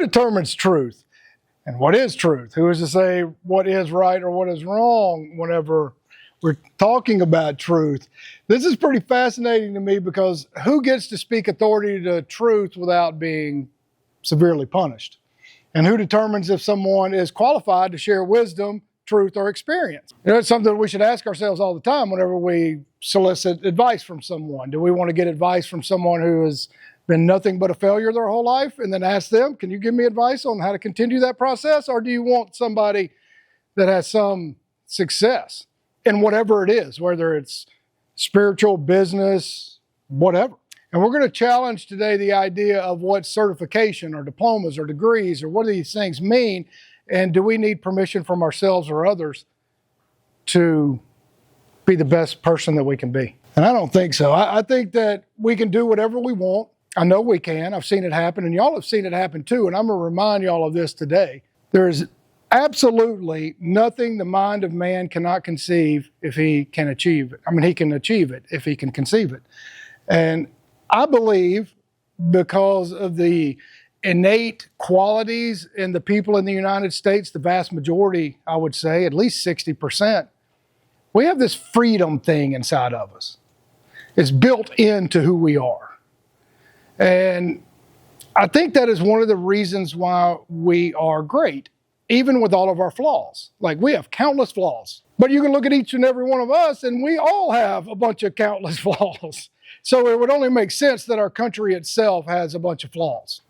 determines truth? And what is truth? Who is to say what is right or what is wrong whenever we're talking about truth? This is pretty fascinating to me because who gets to speak authority to truth without being severely punished? And who determines if someone is qualified to share wisdom, truth, or experience? It's something that we should ask ourselves all the time whenever we solicit advice from someone. Do we want to get advice from someone who has been nothing but a failure their whole life and then ask them, can you give me advice on how to continue that process? Or do you want somebody that has some success in whatever it is, whether it's spiritual, business, whatever? And we're going to challenge today the idea of what certification or diplomas or degrees or what do these things mean, and do we need permission from ourselves or others to be the best person that we can be? And I don't think so. I think that we can do whatever we want. I know we can. I've seen it happen, and y'all have seen it happen too, and I'm going to remind y'all of this today. There is absolutely nothing the mind of man cannot conceive if he can achieve it. I mean, he can achieve it if he can conceive it. And I believe because of the innate qualities in the people in the United States, the vast majority, I would say, at least 60%, we have this freedom thing inside of us. It's built into who we are. And I think that is one of the reasons why we are great, even with all of our flaws. Like, we have countless flaws, but you can look at each and every one of us and we all have a bunch of countless flaws. So it would only make sense that our country itself has a bunch of flaws.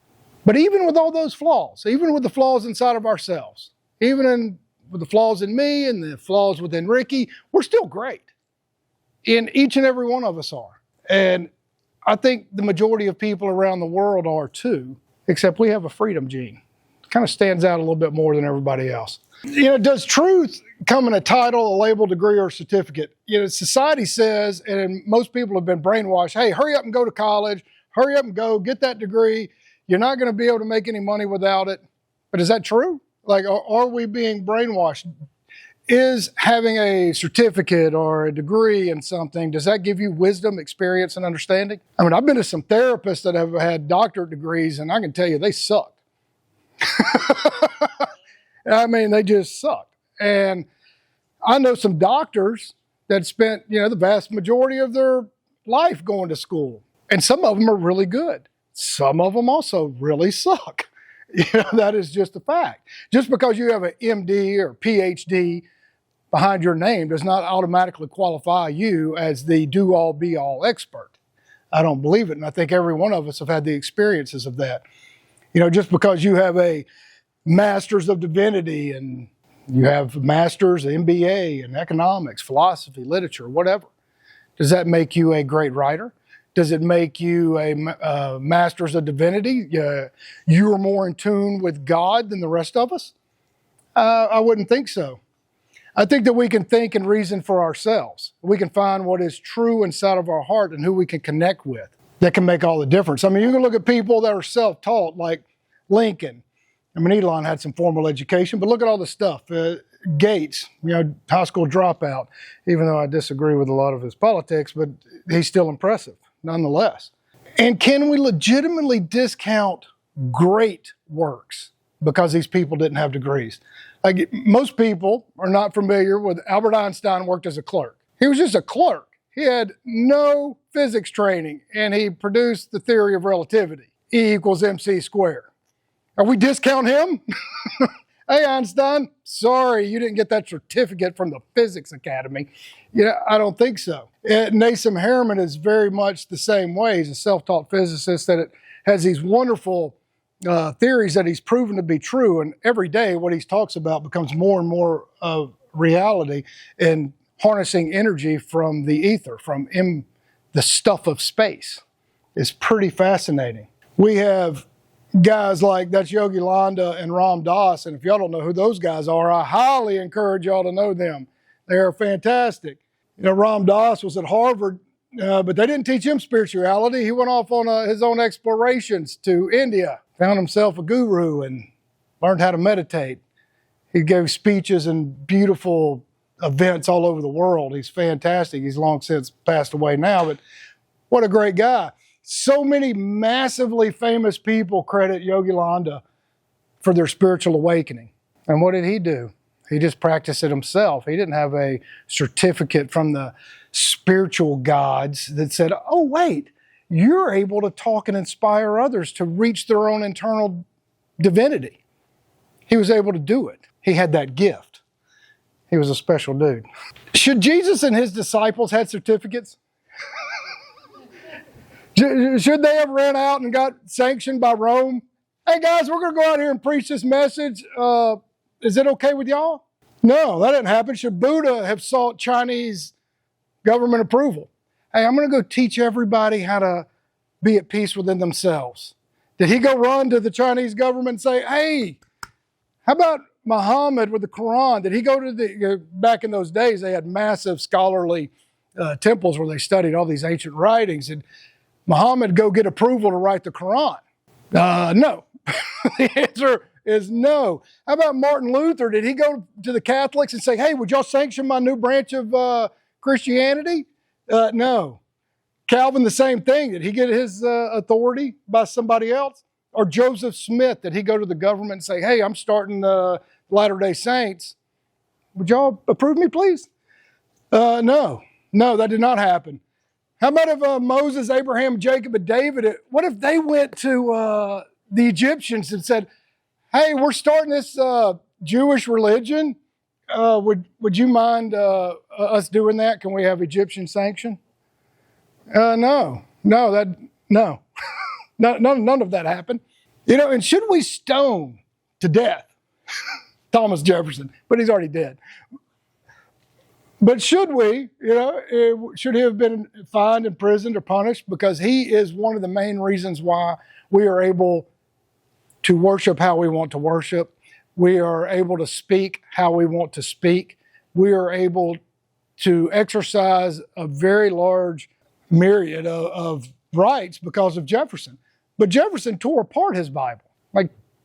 But even with all those flaws, even with the flaws inside of ourselves, with the flaws in me and the flaws within Ricky, we're still great. And each and every one of us are. And I think the majority of people around the world are too, except we have a freedom gene. It kind of stands out a little bit more than everybody else. Does truth come in a title, a label, degree, or certificate? Society says, and most people have been brainwashed, hey, hurry up and go to college, hurry up and go, get that degree. You're not going to be able to make any money without it. But is that true? Like, are we being brainwashed? Is having a certificate or a degree in something, does that give you wisdom, experience, and understanding? I mean, I've been to some therapists that have had doctorate degrees, and I can tell you they suck. I mean, they just suck. And I know some doctors that spent, the vast majority of their life going to school. And some of them are really good. Some of them also really suck. That is just a fact. Just because you have an MD or PhD behind your name does not automatically qualify you as the do-all, be-all expert. I don't believe it, and I think every one of us have had the experiences of that. Just because you have a Master's of Divinity and you have Master's, MBA in economics, philosophy, literature, whatever, does that make you a great writer? Does it make you a Master's of Divinity? You're more in tune with God than the rest of us? I wouldn't think so. I think that we can think and reason for ourselves. We can find what is true inside of our heart and who we can connect with. That can make all the difference. I mean, you can look at people that are self-taught, like Lincoln. I mean, Elon had some formal education, but look at all the stuff. Gates, high school dropout, even though I disagree with a lot of his politics, but he's still impressive, nonetheless. And can we legitimately discount great works because these people didn't have degrees? Like, most people are not familiar with Albert Einstein worked as a clerk. He was just a clerk. He had no physics training, and he produced the theory of relativity. E equals mc squared. Are we discount him? Hey, Einstein, sorry you didn't get that certificate from the Physics Academy. I don't think so. Nassim Harriman is very much the same way. He's a self-taught physicist that has these wonderful theories that he's proven to be true, and every day what he talks about becomes more and more of reality in harnessing energy from the ether, from the stuff of space. It's pretty fascinating. We have guys like, that's Yogi Landa and Ram Dass, and if y'all don't know who those guys are, I highly encourage y'all to know them. They are fantastic. Ram Dass was at Harvard, but they didn't teach him spirituality. He went off on his own explorations to India, found himself a guru and learned how to meditate. He gave speeches and beautiful events all over the world. He's fantastic. He's long since passed away now, but what a great guy. So many massively famous people credit Yogi Landa for their spiritual awakening. And what did he do? He just practiced it himself. He didn't have a certificate from the spiritual gods that said, oh, wait, you're able to talk and inspire others to reach their own internal divinity. He was able to do it. He had that gift. He was a special dude. Should Jesus and his disciples had certificates? Should they have ran out and got sanctioned by Rome? Hey guys, we're going to go out here and preach this message. Is it okay with y'all? No, that didn't happen. Should Buddha have sought Chinese government approval? Hey, I'm going to go teach everybody how to be at peace within themselves. Did he go run to the Chinese government and say, hey, how about Muhammad with the Quran? Did he go to the, back in those days, they had massive scholarly temples where they studied all these ancient writings. And Muhammad go get approval to write the Quran? No. The answer is no. How about Martin Luther? Did he go to the Catholics and say, hey, would y'all sanction my new branch of Christianity? No. Calvin, the same thing. Did he get his authority by somebody else? Or Joseph Schmidt, did he go to the government and say, hey, I'm starting the Latter-day Saints. Would y'all approve me, please? No, that did not happen. How about if Moses, Abraham, Jacob, and David, what if they went to the Egyptians and said, hey, we're starting this Jewish religion. Would you mind us doing that? Can we have Egyptian sanction? No. None of that happened. You know, and should we stone to death Thomas Jefferson? But he's already dead. But should we, should he have been fined, imprisoned, or punished? Because he is one of the main reasons why we are able to worship how we want to worship. We are able to speak how we want to speak. We are able to exercise a very large myriad of rights because of Jefferson. But Jefferson tore apart his Bible,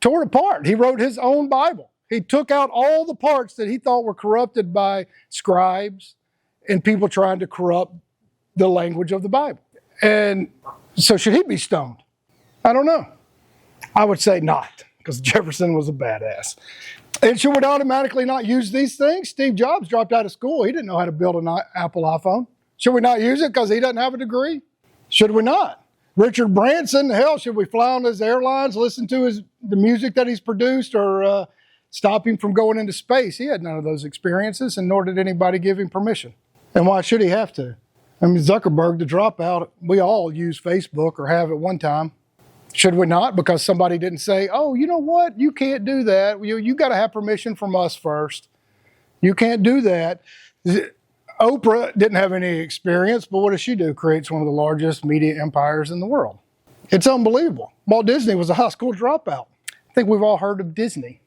tore it apart. He wrote his own Bible. He took out all the parts that he thought were corrupted by scribes and people trying to corrupt the language of the Bible. And so should he be stoned? I don't know. I would say not, because Jefferson was a badass. And should we automatically not use these things? Steve Jobs dropped out of school. He didn't know how to build an Apple iPhone. Should we not use it because he doesn't have a degree? Should we not? Richard Branson, hell, should we fly on his airlines, listen to the music that he's produced, or stop him from going into space? He had none of those experiences, and nor did anybody give him permission. And why should he have to? I mean, Zuckerberg, the dropout, we all use Facebook or have at one time. Should we not? Because somebody didn't say, oh, you know what? You can't do that. You got to have permission from us first. You can't do that. Oprah didn't have any experience, but what does she do? Creates one of the largest media empires in the world. It's unbelievable. Walt Disney was a high school dropout. I think we've all heard of Disney.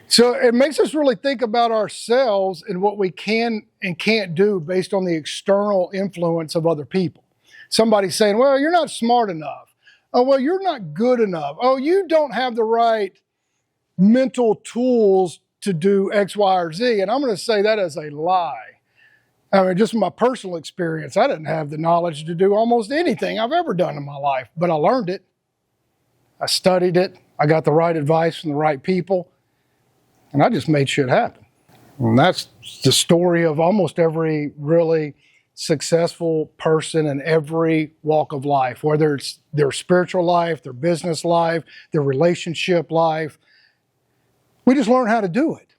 So it makes us really think about ourselves and what we can and can't do based on the external influence of other people. Somebody saying, well, you're not smart enough. Oh, well, you're not good enough. Oh, you don't have the right mental tools to do X, Y, or Z. And I'm going to say that as a lie. I mean, just my personal experience, I didn't have the knowledge to do almost anything I've ever done in my life, but I learned it. I studied it. I got the right advice from the right people, and I just made shit happen. And that's the story of almost every really successful person in every walk of life, whether it's their spiritual life, their business life, their relationship life. We just learn how to do it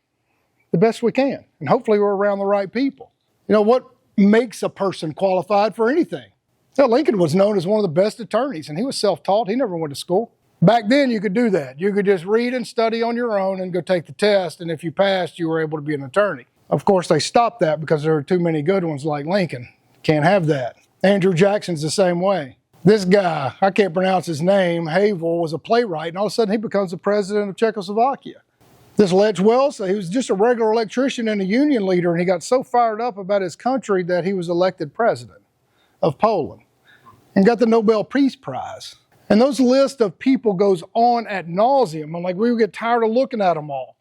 the best we can, and hopefully we're around the right people. You know, what makes a person qualified for anything? Now, Lincoln was known as one of the best attorneys, and he was self-taught. He never went to school. Back then, you could do that. You could just read and study on your own and go take the test, and if you passed, you were able to be an attorney. Of course, they stopped that because there were too many good ones like Lincoln. Can't have that. Andrew Jackson's the same way. This guy, I can't pronounce his name, Havel, was a playwright, and all of a sudden he becomes the president of Czechoslovakia. This Lech Walesa, he was just a regular electrician and a union leader, and he got so fired up about his country that he was elected president of Poland and got the Nobel Peace Prize. And those list of people goes on ad nauseum. I'm like, we would get tired of looking at them all.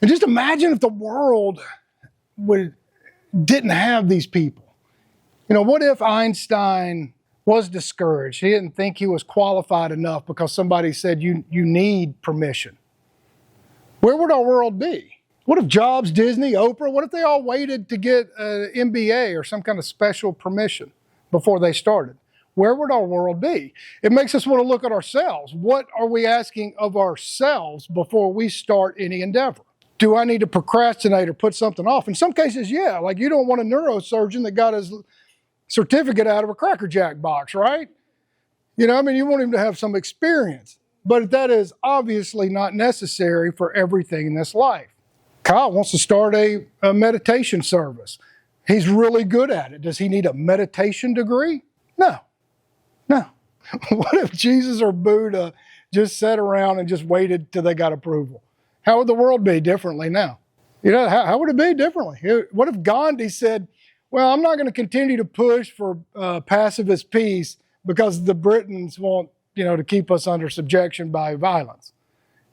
And just imagine if the world didn't have these people. You know, what if Einstein was discouraged? He didn't think he was qualified enough because somebody said you need permission. Where would our world be? What if Jobs, Disney, Oprah, what if they all waited to get an MBA or some kind of special permission before they started? Where would our world be? It makes us want to look at ourselves. What are we asking of ourselves before we start any endeavor? Do I need to procrastinate or put something off? In some cases, yeah. Like you don't want a neurosurgeon that got his certificate out of a Cracker Jack box, right? You know, I mean, you want him to have some experience. But that is obviously not necessary for everything in this life. Kyle wants to start a meditation service. He's really good at it. Does he need a meditation degree? No. What if Jesus or Buddha just sat around and just waited till they got approval? How would the world be differently now? You know, how would it be differently? What if Gandhi said, well, I'm not going to continue to push for pacifist peace because the Britons want, to keep us under subjection by violence?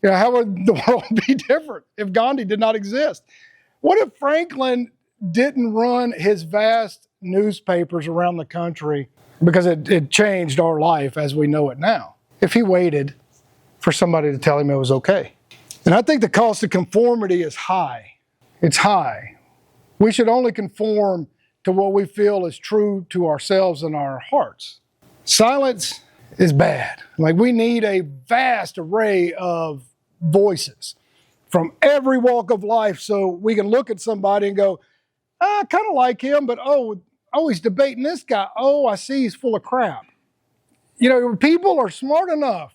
How would the world be different if Gandhi did not exist? What if Franklin didn't run his vast newspapers around the country because it changed our life as we know it now? If he waited for somebody to tell him it was okay. And I think the cost of conformity is high. It's high. We should only conform to what we feel is true to ourselves and our hearts. Silence is bad. Like we need a vast array of voices from every walk of life so we can look at somebody and go, I kind of like him, but he's debating this guy. I see he's full of crap. People are smart enough.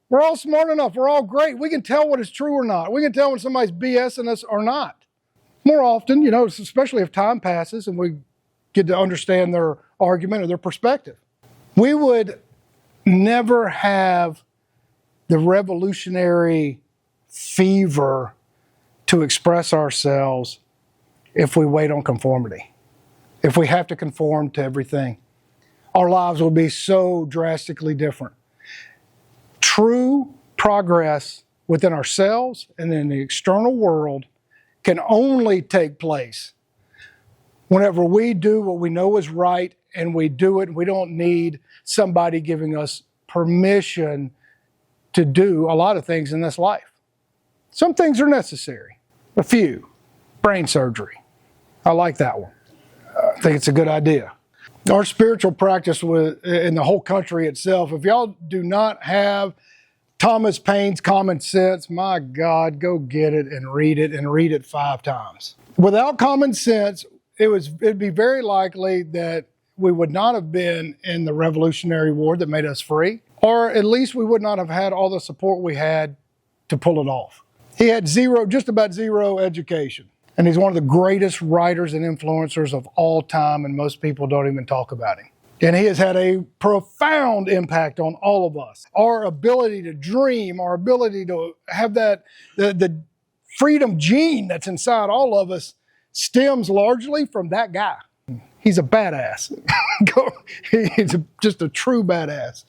We're all smart enough. We're all great. We can tell what is true or not. We can tell when somebody's BSing us or not. More often, especially if time passes and we get to understand their argument or their perspective. We would never have the revolutionary fever to express ourselves if we wait on conformity. If we have to conform to everything, our lives will be so drastically different. True progress within ourselves and in the external world can only take place whenever we do what we know is right and we do it. We don't need somebody giving us permission to do a lot of things in this life. Some things are necessary. A few. Brain surgery. I like that one. I think it's a good idea. Our spiritual practice in the whole country itself, if y'all do not have Thomas Paine's Common Sense, my God, go get it and read it 5 times. Without common sense, it'd be very likely that we would not have been in the Revolutionary War that made us free, or at least we would not have had all the support we had to pull it off. He had just about zero education, and he's one of the greatest writers and influencers of all time, and most people don't even talk about him. And he has had a profound impact on all of us. Our ability to dream, our ability to have the freedom gene that's inside all of us stems largely from that guy. He's a badass. He's just a true badass.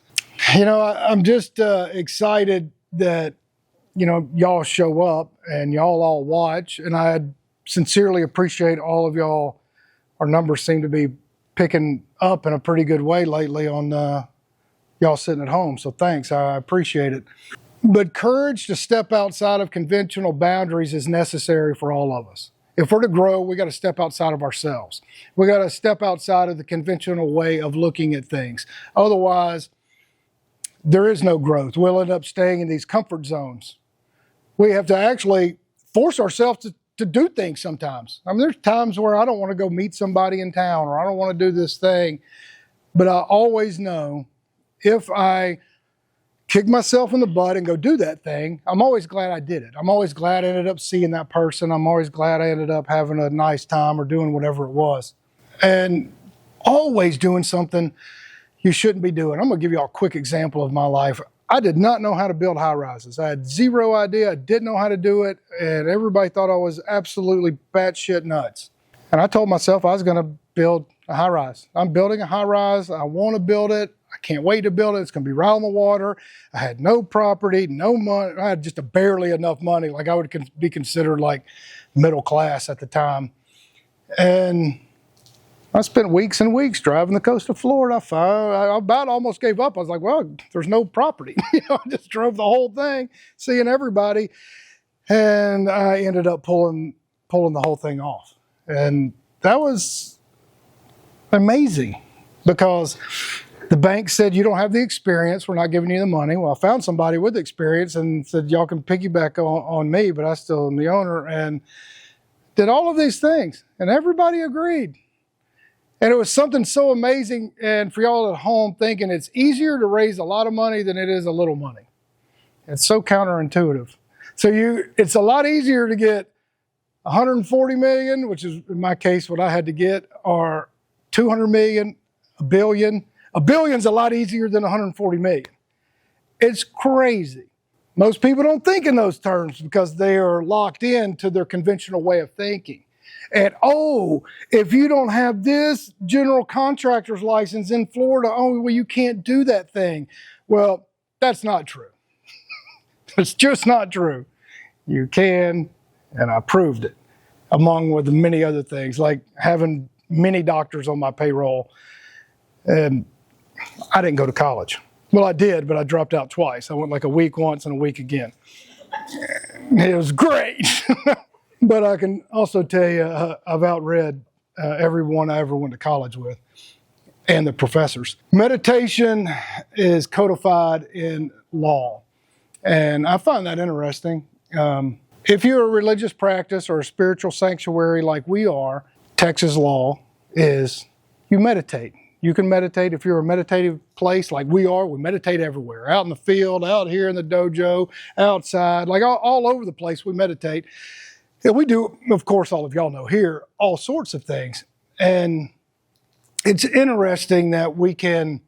I'm just excited that, y'all show up and y'all all watch. And I sincerely appreciate all of y'all. Our numbers seem to be picking up in a pretty good way lately on y'all sitting at home. So thanks, I appreciate it. But courage to step outside of conventional boundaries is necessary for all of us. If we're to grow, we got to step outside of ourselves. We got to step outside of the conventional way of looking at things. Otherwise, there is no growth. We'll end up staying in these comfort zones. We have to actually force ourselves to do things sometimes. I mean, there's times where I don't want to go meet somebody in town or I don't want to do this thing. But I always know if I kick myself in the butt and go do that thing, I'm always glad I did it. I'm always glad I ended up seeing that person. I'm always glad I ended up having a nice time or doing whatever it was. And always doing something you shouldn't be doing. I'm going to give you all a quick example of my life. I did not know how to build high rises. I had zero idea. I didn't know how to do it. And everybody thought I was absolutely batshit nuts. And I told myself I was going to build a high rise. I'm building a high rise. I want to build it. I can't wait to build it. It's going to be right on the water. I had no property, no money. I had just barely enough money. Like I would be considered like middle class at the time. And I spent weeks and weeks driving the coast of Florida. I about almost gave up. I was like, well, there's no property. I just drove the whole thing, seeing everybody. And I ended up pulling the whole thing off. And that was amazing because the bank said, you don't have the experience, we're not giving you the money. Well, I found somebody with experience and said, y'all can piggyback on me, but I still am the owner, and did all of these things. And everybody agreed. And it was something so amazing. And for y'all at home thinking it's easier to raise a lot of money than it is a little money. It's so counterintuitive. So it's a lot easier to get 140 million, which is in my case what I had to get, or 200 million, a billion. A billion's a lot easier than 140 million. It's crazy. Most people don't think in those terms because they are locked into their conventional way of thinking. And if you don't have this general contractor's license in Florida, well, you can't do that thing. Well, that's not true. It's just not true. You can, and I proved it, along with many other things, like having many doctors on my payroll. And I didn't go to college. Well, I did, but I dropped out twice. I went like a week once and a week again. It was great. But I can also tell you I've outread everyone I ever went to college with and the professors. Meditation is codified in law, and I find that interesting. If you're a religious practice or a spiritual sanctuary like we are, Texas law is you meditate. You can meditate if you're a meditative place like we are. We meditate everywhere, out in the field, out here in the dojo, outside, like all over the place we meditate. And we do, of course, all of y'all know here, all sorts of things. And it's interesting that we can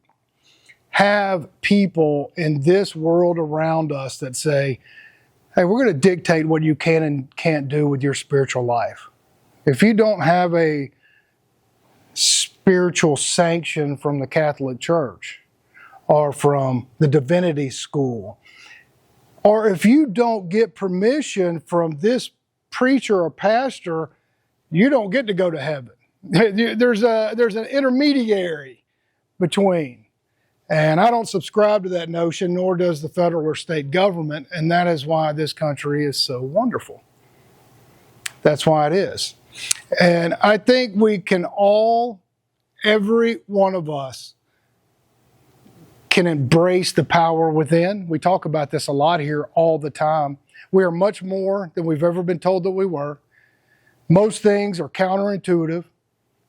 have people in this world around us that say, hey, we're going to dictate what you can and can't do with your spiritual life. If you don't have a spiritual sanction from the Catholic Church or from the divinity school, or if you don't get permission from this preacher or pastor, you don't get to go to heaven. There's an intermediary between. And I don't subscribe to that notion, nor does the federal or state government, and that is why this country is so wonderful. That's why it is. And I think we can all, every one of us, can embrace the power within. We talk about this a lot here all the time. We are much more than we've ever been told that we were. Most things are counterintuitive.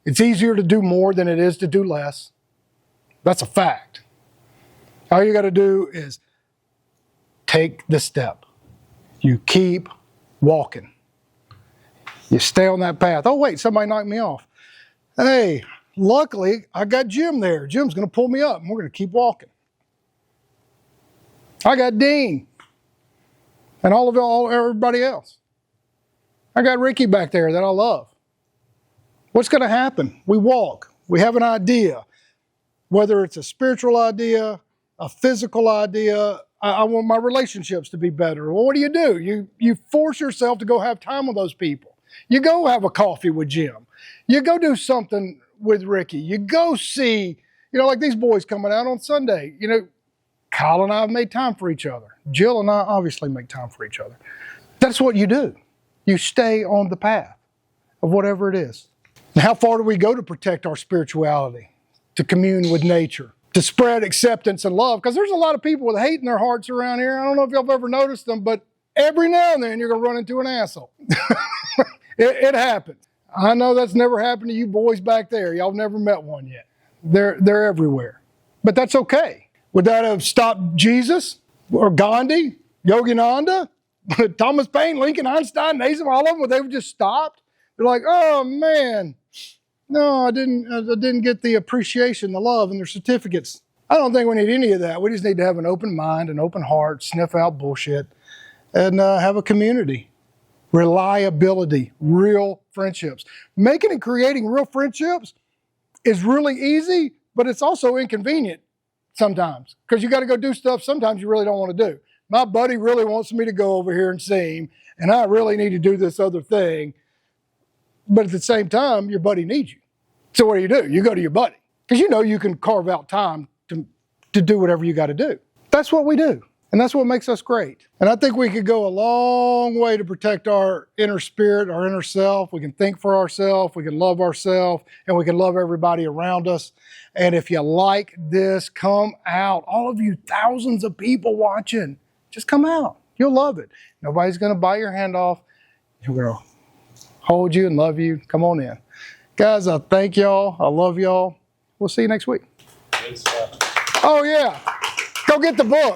It's easier to do more than it is to do less. That's a fact. All you got to do is take the step. You keep walking. You stay on that path. Oh, wait, somebody knocked me off. Hey, luckily, I got Jim there. Jim's going to pull me up, and we're going to keep walking. I got Dean and everybody else. I got Ricky back there that I love. What's going to happen? We walk. We have an idea, whether it's a spiritual idea, a physical idea. I want my relationships to be better. Well, what do? You force yourself to go have time with those people. You go have a coffee with Jim. You go do something with Ricky. You go see, like these boys coming out on Sunday. Kyle and I have made time for each other. Jill and I obviously make time for each other. That's what you do. You stay on the path of whatever it is. And how far do we go to protect our spirituality, to commune with nature, to spread acceptance and love? Because there's a lot of people with hate in their hearts around here. I don't know if y'all have ever noticed them, but every now and then you're going to run into an asshole. It happens. I know that's never happened to you boys back there. Y'all have never met one yet. They're everywhere. But that's okay. Would that have stopped Jesus or Gandhi, Yogananda, Thomas Paine, Lincoln, Einstein, Nazim, all of them? Would they have just stopped? They're like, oh man, no, I didn't get the appreciation, the love, and their certificates. I don't think we need any of that. We just need to have an open mind, an open heart, sniff out bullshit, and have a community. Reliability, real friendships. Making and creating real friendships is really easy, but it's also inconvenient sometimes because you got to go do stuff sometimes you really don't want to do. My buddy really wants me to go over here and see him, and I really need to do this other thing. But at the same time, your buddy needs you. So what do? You go to your buddy because you can carve out time to do whatever you got to do. That's what we do. And that's what makes us great. And I think we could go a long way to protect our inner spirit, our inner self. We can think for ourselves, we can love ourselves, and we can love everybody around us. And if you like this, come out. All of you thousands of people watching, just come out. You'll love it. Nobody's going to bite your hand off. We're going to hold you and love you. Come on in. Guys, I thank y'all. I love y'all. We'll see you next week. Good stuff. Oh, yeah. Go get the book.